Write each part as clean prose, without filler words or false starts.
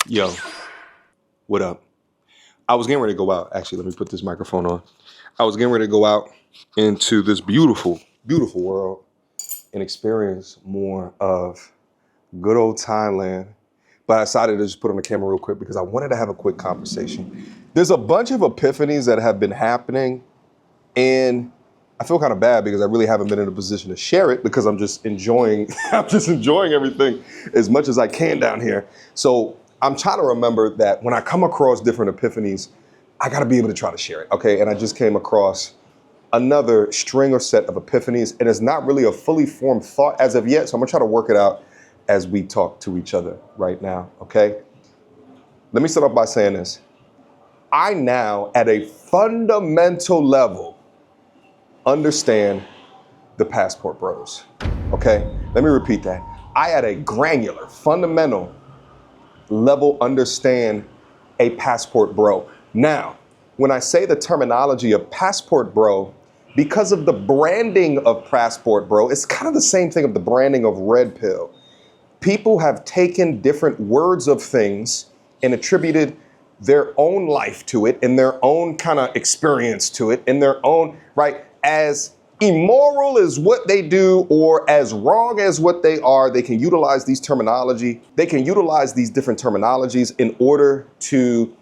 Yo, what up? I was getting ready to go out. Actually, let me put this microphone on. I was getting ready to go out into this beautiful, beautiful world and experience more of good old Thailand. But I decided to just put on the camera real quick because I wanted to have a quick conversation. There's a bunch of epiphanies that have been happening, and I feel kind of bad because I really haven't been in a position to share it because I'm just enjoying everything as much as I can down here. So I'm trying to remember that when I come across different epiphanies, I got to be able to try to share it. Okay. And I just came across another string or set of epiphanies, and it's not really a fully formed thought as of yet. So I'm gonna try to work it out as we talk to each other right now. Okay. Let me start off by saying this. I now, at a fundamental level, understand the passport bros. Okay. Let me repeat that. I, at a granular, fundamental level, understand a passport bro. Now, when I say the terminology of passport bro, because of the branding of passport bro, it's kind of the same thing of the branding of red pill. People have taken different words of things and attributed their own life to it and their own kind of experience to it and their own, right? As immoral as what they do or as wrong as what they are, they can utilize these terminology. They can utilize these different terminologies in order to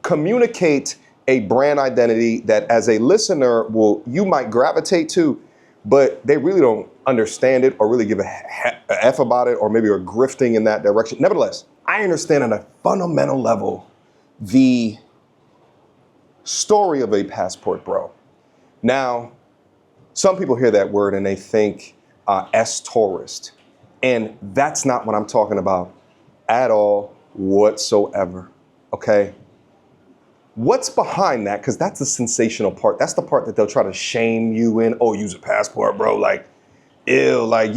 communicate a brand identity that as a listener you might gravitate to, but they really don't understand it or really give a F about it, or maybe are grifting in that direction. Nevertheless, I understand at a fundamental level the story of a passport bro. Now, some people hear that word and they think S-tourist, and that's not what I'm talking about at all whatsoever, okay? What's behind that? Because that's the sensational part. That's the part that they'll try to shame you in. Oh, use a passport, bro. Like, ew, like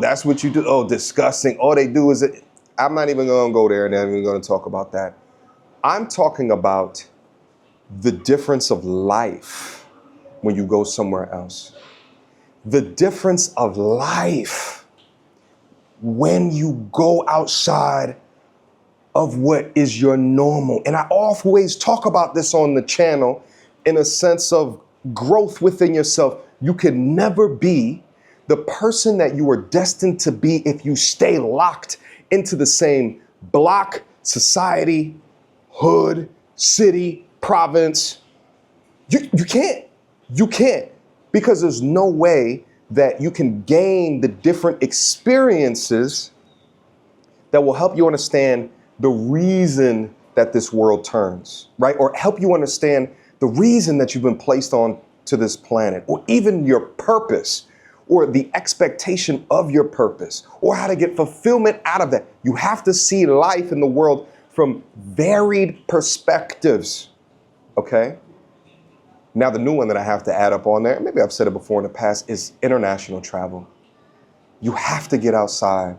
that's what you do. Oh, disgusting. All they do is it. I'm not even going to go there and I'm even going to talk about that. I'm talking about the difference of life when you go somewhere else. The difference of life when you go outside of what is your normal. And I always talk about this on the channel in a sense of growth within yourself. You can never be the person that you are destined to be if you stay locked into the same block, society, hood, city, province. You can't, because there's no way that you can gain the different experiences that will help you understand the reason that this world turns, right? Or help you understand the reason that you've been placed on to this planet, or even your purpose, or the expectation of your purpose, or how to get fulfillment out of that. You have to see life in the world from varied perspectives, okay? Now, the new one that I have to add up on there, maybe I've said it before in the past, is international travel. You have to get outside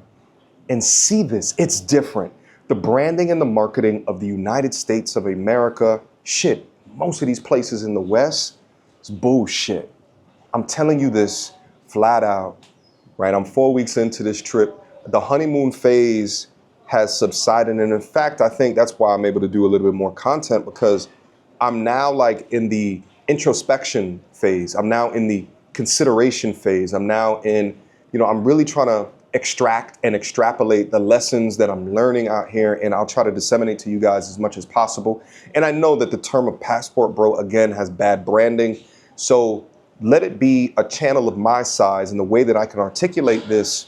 and see this. It's different. The branding and the marketing of the United States of America, shit, most of these places in the West, it's bullshit. I'm telling you this flat out, right? I'm 4 weeks into this trip. The honeymoon phase has subsided. And in fact, I think that's why I'm able to do a little bit more content, because I'm now like in the introspection phase. I'm now in the consideration phase. I'm now in, I'm really trying to extract and extrapolate the lessons that I'm learning out here, and I'll try to disseminate to you guys as much as possible. And I know that the term of passport bro, again, has bad branding. So let it be a channel of my size, and the way that I can articulate this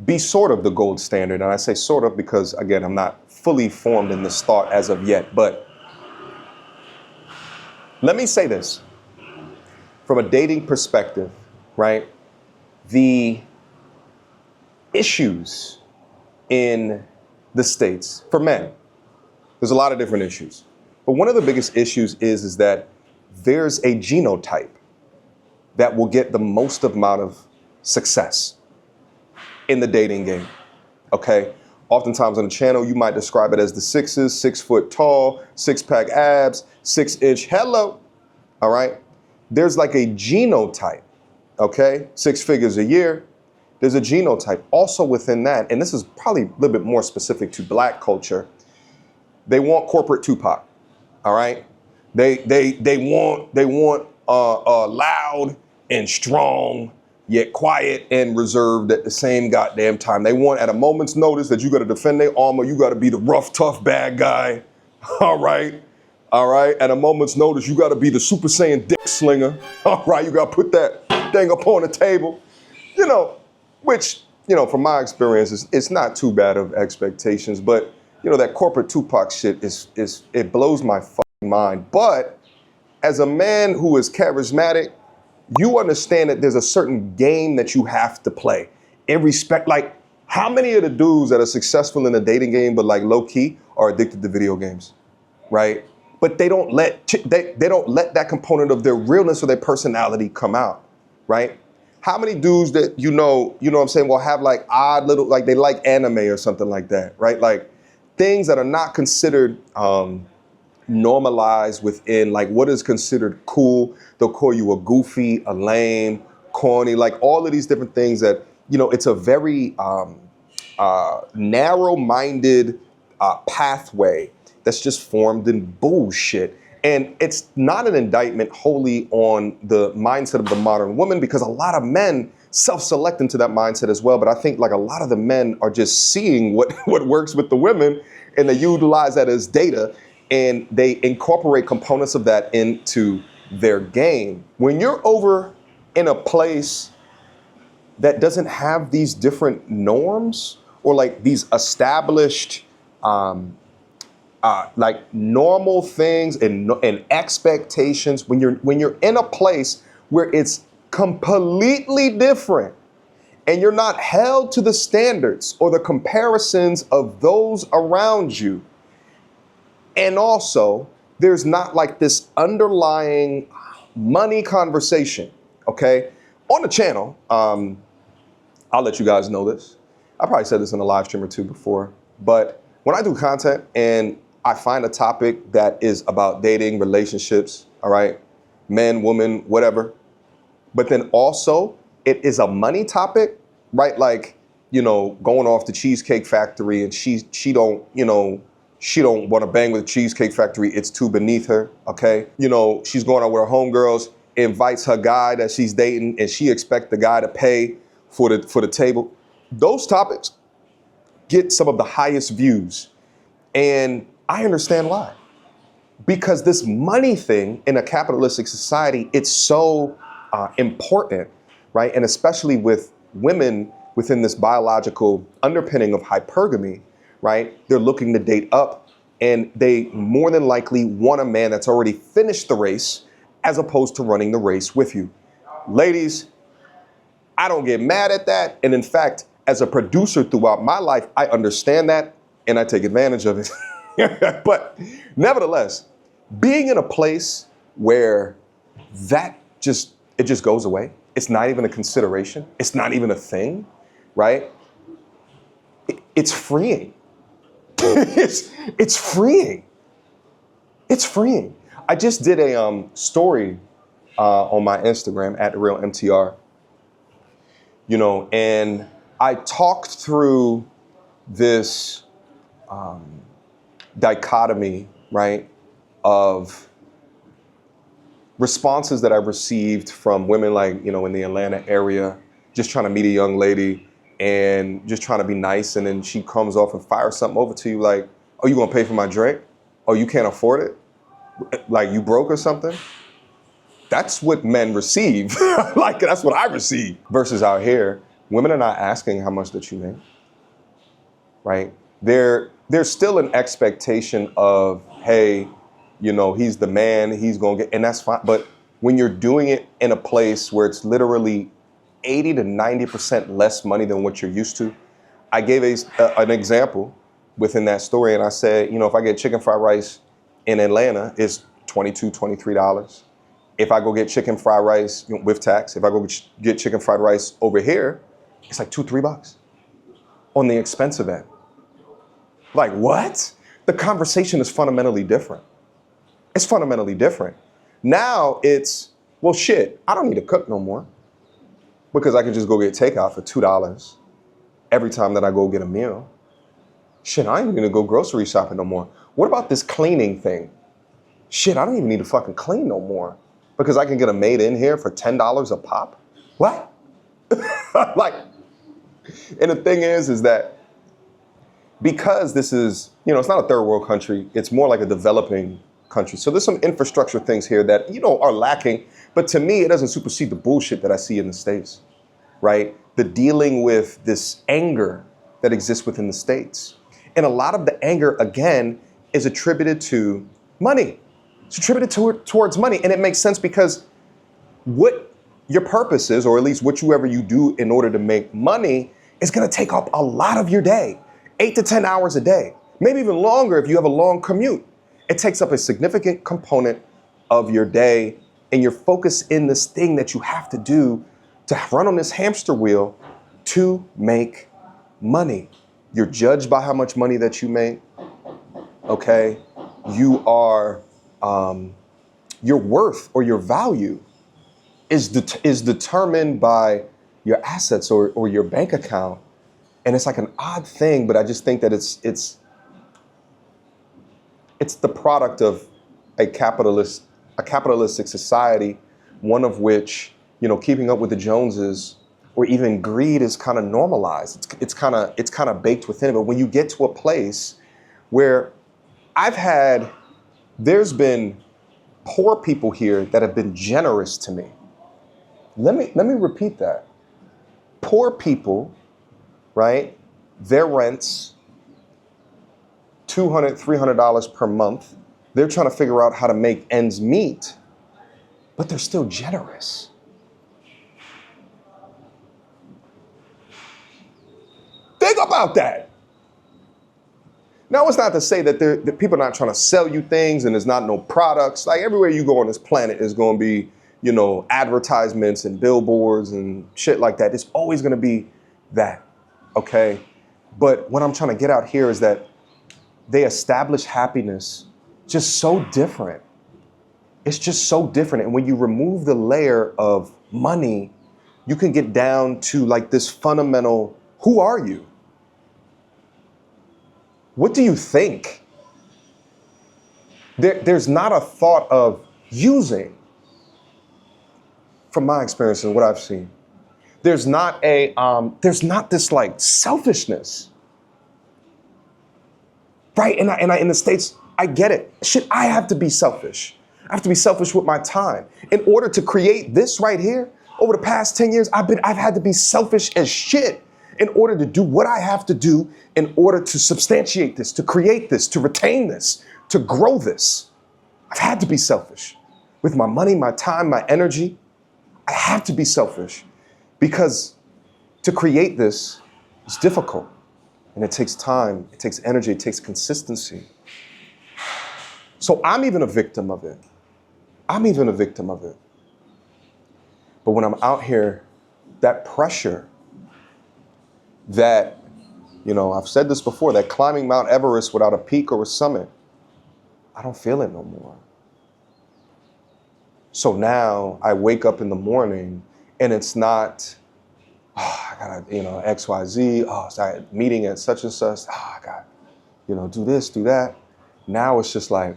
be sort of the gold standard. And I say sort of because, again, I'm not fully formed in this thought as of yet. But let me say this from a dating perspective, right? The issues in the States for men, there's a lot of different issues. But one of the biggest issues is that there's a genotype that will get the most amount of success in the dating game, okay? Oftentimes on the channel, you might describe it as the sixes, 6 foot tall, 6-pack abs, 6-inch hello, all right? There's like a genotype, okay? 6 figures a year. There's a genotype. Also within that, and this is probably a little bit more specific to black culture, they want corporate Tupac. All right? They want loud and strong, yet quiet and reserved at the same goddamn time. They want at a moment's notice that you got to defend their armor. You got to be the rough, tough, bad guy. All right. All right. At a moment's notice, you got to be the Super Saiyan dick slinger. All right. You got to put that thing up on the table. You know, which, you know, from my experience, it's not too bad of expectations. But, you know, that corporate Tupac shit it blows my fucking mind. But as a man who is charismatic, you understand that there's a certain game that you have to play. In respect, like, how many of the dudes that are successful in the dating game, but like low key, are addicted to video games, right? But they don't let that component of their realness or their personality come out, right? How many dudes that you know what I'm saying, will have like odd little, like they like anime or something like that, right? Like things that are not considered normalized within like what is considered cool. They'll call you a goofy, a lame, corny, like all of these different things that, you know, it's a very narrow-minded pathway that's just formed in bullshit. And it's not an indictment wholly on the mindset of the modern woman, because a lot of men self-select into that mindset as well. But I think like a lot of the men are just seeing what works with the women, and they utilize that as data, and they incorporate components of that into their game. When you're over in a place that doesn't have these different norms or like these established like normal things and expectations, when you're in a place where it's completely different and you're not held to the standards or the comparisons of those around you, and also there's not like this underlying money conversation, okay? On the channel, I'll let you guys know this. I probably said this in a live stream or two before, but when I do content and I find a topic that is about dating, relationships, all right, men, women, whatever, but then also it is a money topic, right? Like, you know, going off the Cheesecake Factory and she don't want to bang with the Cheesecake Factory. It's too beneath her, okay? You know, she's going out with her homegirls, invites her guy that she's dating, and she expects the guy to pay for the table. Those topics get some of the highest views. And I understand why. Because this money thing in a capitalistic society, it's so important, right? And especially with women within this biological underpinning of hypergamy, right? They're looking to date up, and they more than likely want a man that's already finished the race as opposed to running the race with you. Ladies, I don't get mad at that. And in fact, as a producer throughout my life, I understand that and I take advantage of it. But nevertheless, being in a place where that it just goes away, it's not even a consideration, it's not even a thing, right? It's freeing. It's freeing. It's freeing. I just did a story on my Instagram at @RealMTR, you know, and I talked through this dichotomy, right, of responses that I've received from women like, you know, in the Atlanta area, just trying to meet a young lady and just trying to be nice, and then she comes off and fires something over to you like, oh, you gonna pay for my drink? Oh, you can't afford it? Like you broke or something? That's what men receive. Like, that's what I receive. Versus out here, women are not asking how much that you make, right? There's still an expectation of, hey, you know, he's the man, he's gonna get, and that's fine. But when you're doing it in a place where it's literally 80 to 90% less money than what you're used to, I gave an example within that story, and I said, you know, if I get chicken fried rice in Atlanta, it's $22, $23. If I go get chicken fried rice with tax, if I go get chicken fried rice over here, it's like $2, $3 on the expensive end. Like, what? The conversation is fundamentally different. It's fundamentally different. Now it's, well, shit, I don't need to cook no more. because I can just go get takeout for $2 every time that I go get a meal. Shit, I ain't even gonna go grocery shopping no more. What about this cleaning thing? Shit, I don't even need to fucking clean no more because I can get a maid in here for $10 a pop. What? Like, and the thing is that because this is, you know, it's not a third world country, it's more like a developing country. So there's some infrastructure things here that, you know, are lacking, but to me, it doesn't supersede the bullshit that I see in the States, right? The dealing with this anger that exists within the States. And a lot of the anger, again, is attributed to money. It's attributed towards money. And it makes sense because what your purpose is, or at least whatever you do in order to make money, is gonna take up a lot of your day. 8 to 10 hours a day, maybe even longer if you have a long commute. It takes up a significant component of your day, and you're focused in this thing that you have to do to run on this hamster wheel to make money. You're judged by how much money that you make, okay? You are, your worth or your value is determined by your assets or your bank account. And it's like an odd thing, but I just think that it's the product of a capitalistic society, one of which, you know, keeping up with the Joneses or even greed is kind of normalized. It's kind of baked within it. But when you get to a place where there's been poor people here that have been generous to me. Let me repeat that. Poor people, right? Their rents, $200, $300 per month. They're trying to figure out how to make ends meet, but they're still generous. Think about that. Now, it's not to say that people are not trying to sell you things and there's not no products. Like everywhere you go on this planet is going to be, you know, advertisements and billboards and shit like that. It's always going to be that, okay? But what I'm trying to get out here is that they establish happiness just so different. It's just so different. And when you remove the layer of money, you can get down to like this fundamental, who are you? What do you think? There's not a thought of using, from my experience and what I've seen. There's not this like selfishness. Right, and I in the States, I get it. Shit, I have to be selfish. I have to be selfish with my time. In order to create this right here, over the past 10 years, I've had to be selfish as shit in order to do what I have to do in order to substantiate this, to create this, to retain this, to grow this. I've had to be selfish with my money, my time, my energy. I have to be selfish because to create this is difficult. And it takes time, it takes energy, it takes consistency. So I'm even a victim of it. But when I'm out here, that pressure, that, you know, I've said this before, that climbing Mount Everest without a peak or a summit, I don't feel it no more. So now I wake up in the morning and it's not, I gotta, you know, X, Y, Z. Oh, sorry, meeting at such and such. Oh, I got, you know, do this, do that. Now it's just like,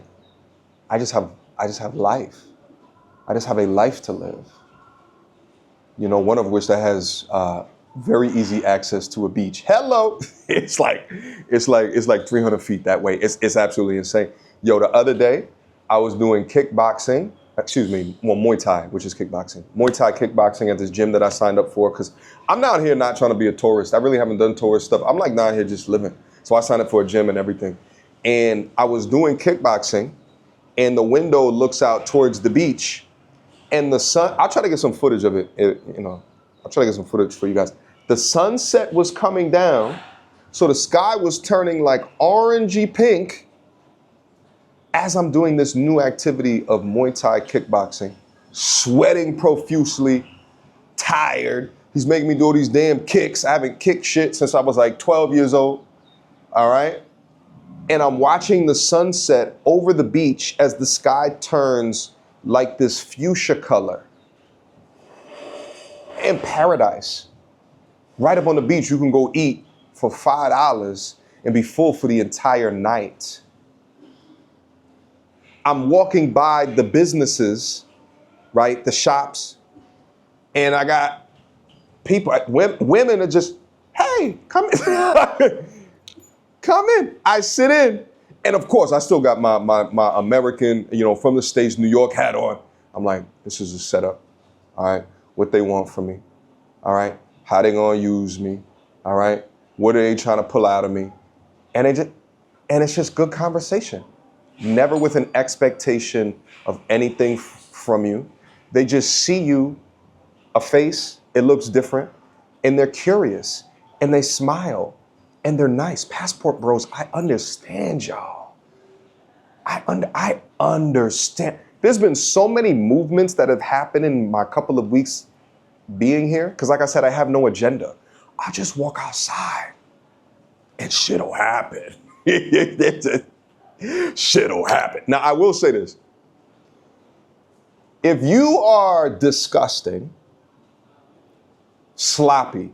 I just have life. I just have a life to live. You know, one of which that has very easy access to a beach. Hello, it's like 300 feet that way. It's absolutely insane. Yo, the other day I was doing kickboxing. Muay Thai, which is kickboxing. Muay Thai kickboxing at this gym that I signed up for because I'm down here not trying to be a tourist. I really haven't done tourist stuff. I'm like down here just living. So I signed up for a gym and everything. And I was doing kickboxing and the window looks out towards the beach and the sun, I'll try to get some footage of it, I'll try to get some footage for you guys. The sunset was coming down, so the sky was turning like orangey pink as I'm doing this new activity of Muay Thai kickboxing, sweating profusely, tired. He's making me do all these damn kicks. I haven't kicked shit since I was like 12 years old, all right? And I'm watching the sunset over the beach as the sky turns like this fuchsia color. in paradise. Right up on the beach, you can go eat for $5 and be full for the entire night. I'm walking by the businesses, right, the shops, and I got people, women are just, hey, come in. Come in. I sit in. And of course, I still got my American, from the States, New York hat on. I'm like, this is a setup. All right. What they want from me. All right. How they gonna use me. All right. What are they trying to pull out of me? And it's just good conversation. Never with an expectation of anything from you. They just see you, a face, it looks different, and they're curious, and they smile, and they're nice. Passport bros, I understand y'all. I understand. There's been so many movements that have happened in my couple of weeks being here, because like I said, I have no agenda. I just walk outside, and shit'll happen. Shit'll happen. Now, I will say this. If you are disgusting, sloppy,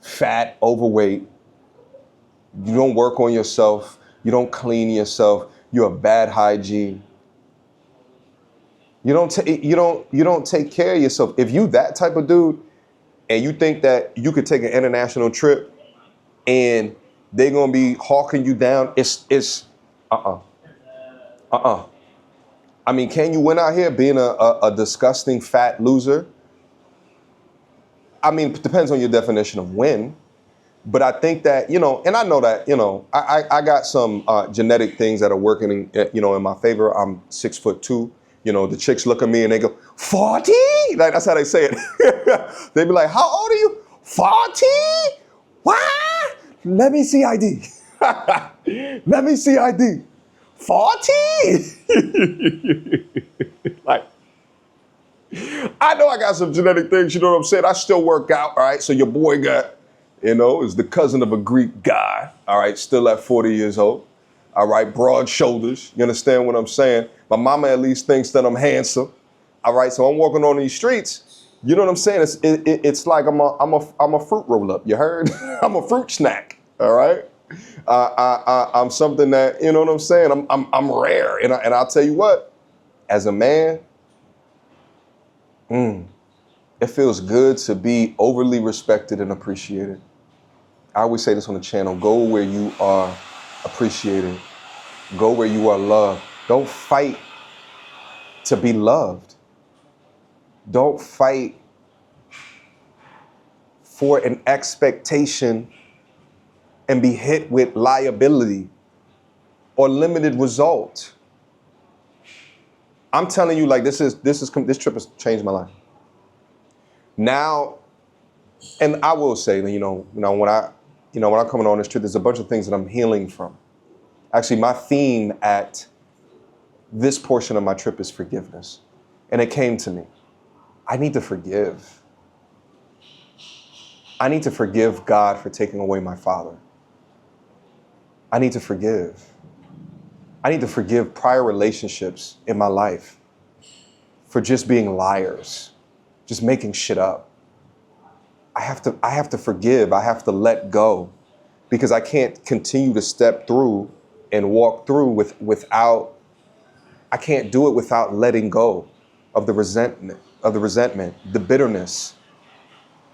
fat, overweight, you don't work on yourself, you don't clean yourself, you have bad hygiene, you don't take care of yourself. If you that type of dude and you think that you could take an international trip and they're gonna be hawking you down, it's I mean, can you win out here being a disgusting fat loser? I mean, it depends on your definition of win. But I think that, and I know that, I got some genetic things that are working, in my favor. I'm 6'2". The chicks look at me and they go, 40? Like, that's how they say it. They be like, how old are you? 40? What? Let me see ID. Let me see ID. 40? Like, I know I got some genetic things, you know what I'm saying? I still work out, all right? So your boy got, is the cousin of a Greek guy, all right? Still at 40 years old, all right? Broad shoulders, you understand what I'm saying? My mama at least thinks that I'm handsome, all right? So I'm walking on these streets, you know what I'm saying? It's like I'm a fruit roll up, you heard? I'm a fruit snack, all right? I'm something that, you know what I'm saying? I'm rare, and I'll tell you what, as a man, it feels good to be overly respected and appreciated. I always say this on the channel, go where you are appreciated. Go where you are loved. Don't fight to be loved. Don't fight for an expectation and be hit with liability or limited result. I'm telling you, like, this trip has changed my life. Now, and I will say, when I'm coming on this trip, there's a bunch of things that I'm healing from. Actually, my theme at this portion of my trip is forgiveness. And it came to me. I need to forgive. I need to forgive God for taking away my father. I need to forgive. I need to forgive prior relationships in my life for just being liars, just making shit up. I have to forgive. I have to let go, because I can't continue to step through and walk through without. I can't do it without letting go of the resentment, the bitterness,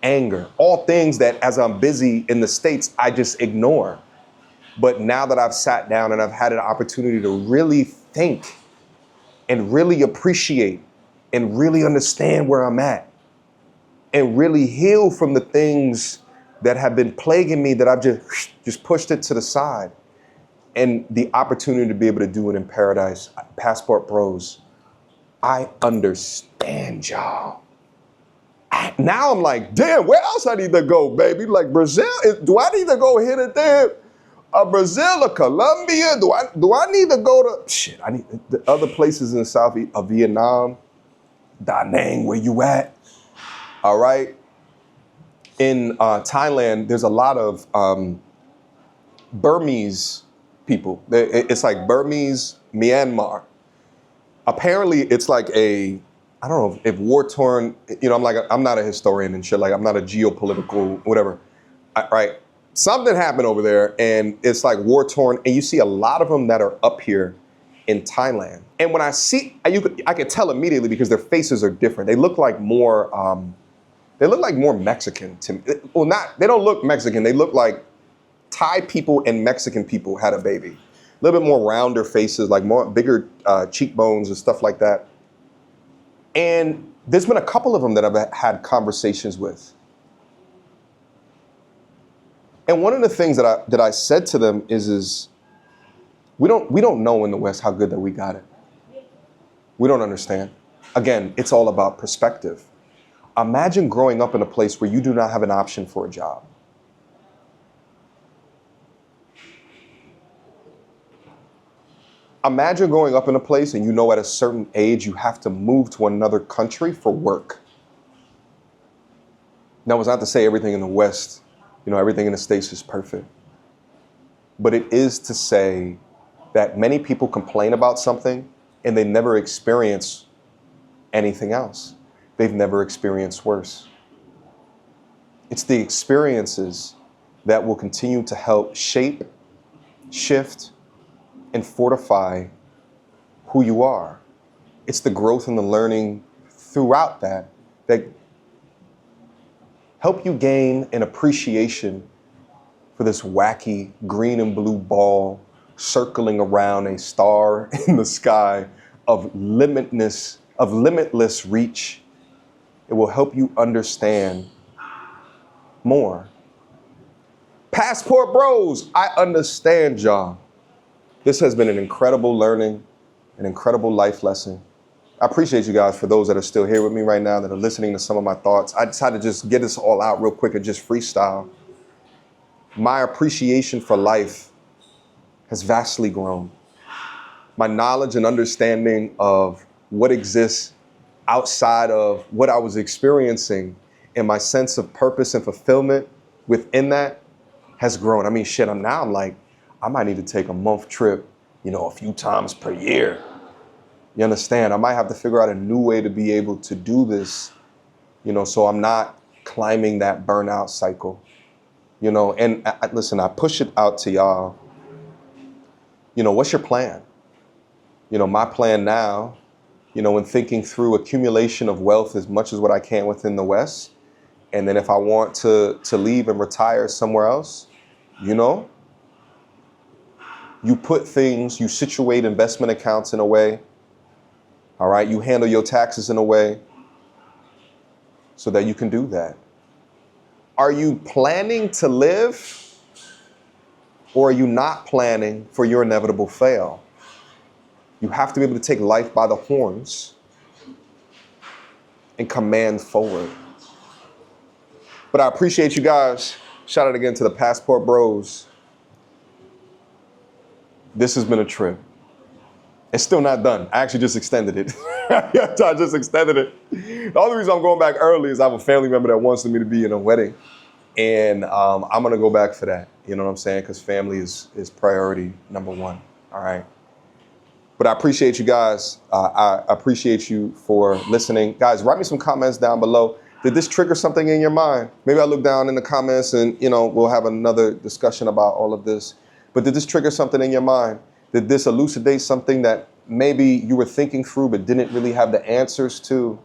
anger, all things that as I'm busy in the States, I just ignore. But now that I've sat down and I've had an opportunity to really think and really appreciate and really understand where I'm at, and really heal from the things that have been plaguing me, that I've just pushed it to the side, and the opportunity to be able to do it in paradise. Passport bros, I understand y'all. Now I'm like, damn, where else I need to go, baby? Like Brazil, do I need to go here to there? Brazil or Colombia? Do I need to go to, shit, I need the other places in South of Vietnam, Da Nang, where you at? All right. In Thailand, there's a lot of Burmese people. It's like Burmese, Myanmar. Apparently, it's like a I don't know if war torn, I'm not a historian and shit, like I'm not a geopolitical, whatever, right? Something happened over there and it's like war torn, and you see a lot of them that are up here in Thailand. And when I see, I can tell immediately because their faces are different. They look like more Mexican to me. Well, they don't look Mexican. They look like Thai people and Mexican people had a baby. A little bit more rounder faces, like more bigger cheekbones and stuff like that. And there's been a couple of them that I've had conversations with. And one of the things that I said to them is we don't know in the West how good that we got it. We don't understand. Again, it's all about perspective. Imagine growing up in a place where you do not have an option for a job. Imagine growing up in a place and you know at a certain age you have to move to another country for work. Now, it's not to say everything in the West, everything in the States is perfect. But it is to say that many people complain about something and they never experience anything else. They've never experienced worse. It's the experiences that will continue to help shape, shift, and fortify who you are. It's the growth and the learning throughout that help you gain an appreciation for this wacky green and blue ball circling around a star in the sky of limitless reach. It will help you understand more. Passport Bros, I understand y'all. This has been an incredible learning, an incredible life lesson. I appreciate you guys for those that are still here with me right now, that are listening to some of my thoughts. I decided to just get this all out real quick and just freestyle. My appreciation for life has vastly grown. My knowledge and understanding of what exists outside of what I was experiencing and my sense of purpose and fulfillment within that has grown. I mean, shit, I'm like, I might need to take a month trip, a few times per year. You understand? I might have to figure out a new way to be able to do this, so I'm not climbing that burnout cycle, and listen, I push it out to y'all. What's your plan? My plan now, in thinking through accumulation of wealth as much as what I can within the West. And then if I want to leave and retire somewhere else, you put things, you situate investment accounts in a way, all right? You handle your taxes in a way so that you can do that. Are you planning to live, or are you not planning for your inevitable fail? You have to be able to take life by the horns and command forward. But I appreciate you guys. Shout out again to the Passport Bros. This has been a trip. It's still not done. I actually just extended it. I just extended it. The only reason I'm going back early is I have a family member that wants me to be in a wedding. And I'm going to go back for that. You know what I'm saying? Because family is priority number one. All right. But I appreciate you guys. I appreciate you for listening. Guys, write me some comments down below. Did this trigger something in your mind? Maybe I'll look down in the comments and, we'll have another discussion about all of this. But did this trigger something in your mind? Did this elucidate something that maybe you were thinking through but didn't really have the answers to?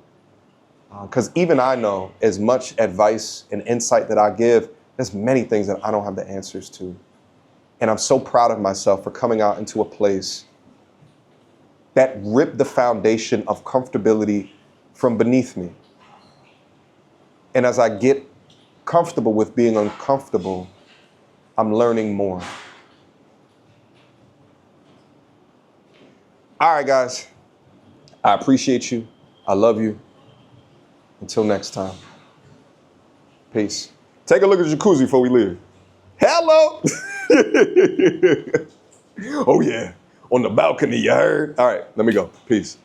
Because even I know, as much advice and insight that I give, there's many things that I don't have the answers to. And I'm so proud of myself for coming out into a place that ripped the foundation of comfortability from beneath me. And as I get comfortable with being uncomfortable, I'm learning more. All right, guys. I appreciate you. I love you. Until next time. Peace. Take a look at the jacuzzi before we leave. Hello. Oh, yeah. On the balcony, you heard? All right, let me go. Peace.